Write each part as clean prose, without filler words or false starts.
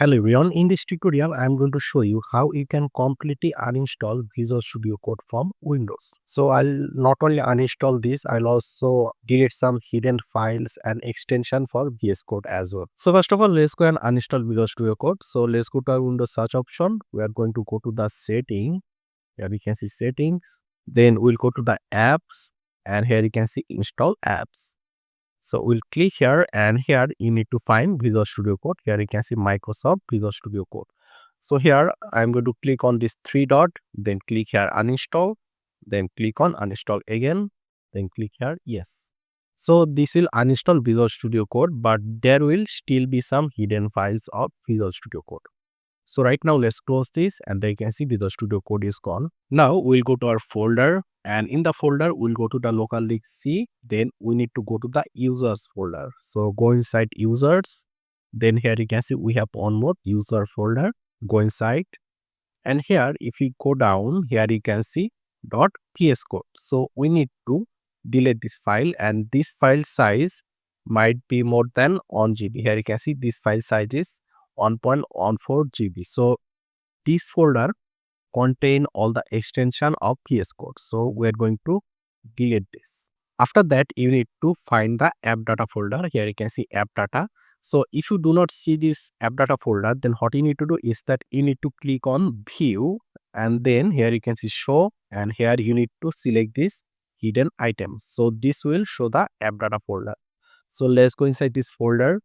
Hello everyone, in this tutorial I am going to show you how you can completely uninstall Visual Studio Code from Windows. So I'll not only uninstall this, I'll also delete some hidden files and extension for VS Code as well. So first of all, let's go and uninstall Visual Studio Code. So let's go to our Windows search option. We are going to go to the setting. Here you can see settings. Then we'll go to the apps and here you can see install apps. So we'll click here and here you need to find Visual Studio Code. Here you can see Microsoft Visual Studio Code. So here I'm going to click on this three dot, then click here uninstall, then click on uninstall again, then click here yes. So this will uninstall Visual Studio Code, but there will still be some hidden files of Visual Studio Code. So right now let's close this and then you can see Visual Studio Code is gone. Now we'll go to our folder and in the folder we'll go to the local disk C. Then we need to go to the users folder. So go inside users. Then here you can see we have one more user folder. Go inside and here if you go down here you can see .ps code. So we need to delete this file and this file size might be more than 1 GB. Here you can see this file size is 1.14 GB. So this folder contain all the extension of VS Code. So we're going to delete this. After that, you need to find the app data folder. Here you can see app data. So if you do not see this app data folder, then what you need to do is that you need to click on view and then here you can see show and here you need to select this hidden items. So this will show the app data folder. So let's go inside this folder.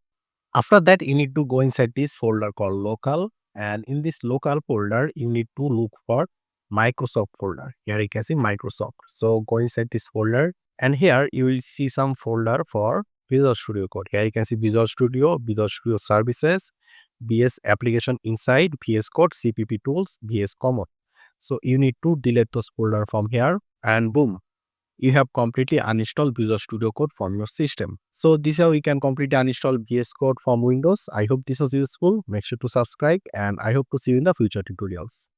After that, you need to go inside this folder called local and in this local folder, you need to look for Microsoft folder. Here you can see Microsoft. So go inside this folder and here you will see some folder for Visual Studio Code. Here you can see Visual Studio Services, VS Application Inside, VS Code, CPP Tools, VS Common. So you need to delete those folder from here and boom, you have completely uninstalled Visual Studio Code from your system. So this is how you can completely uninstall VS Code from Windows. I hope this was useful. Make sure to subscribe and I hope to see you in the future tutorials.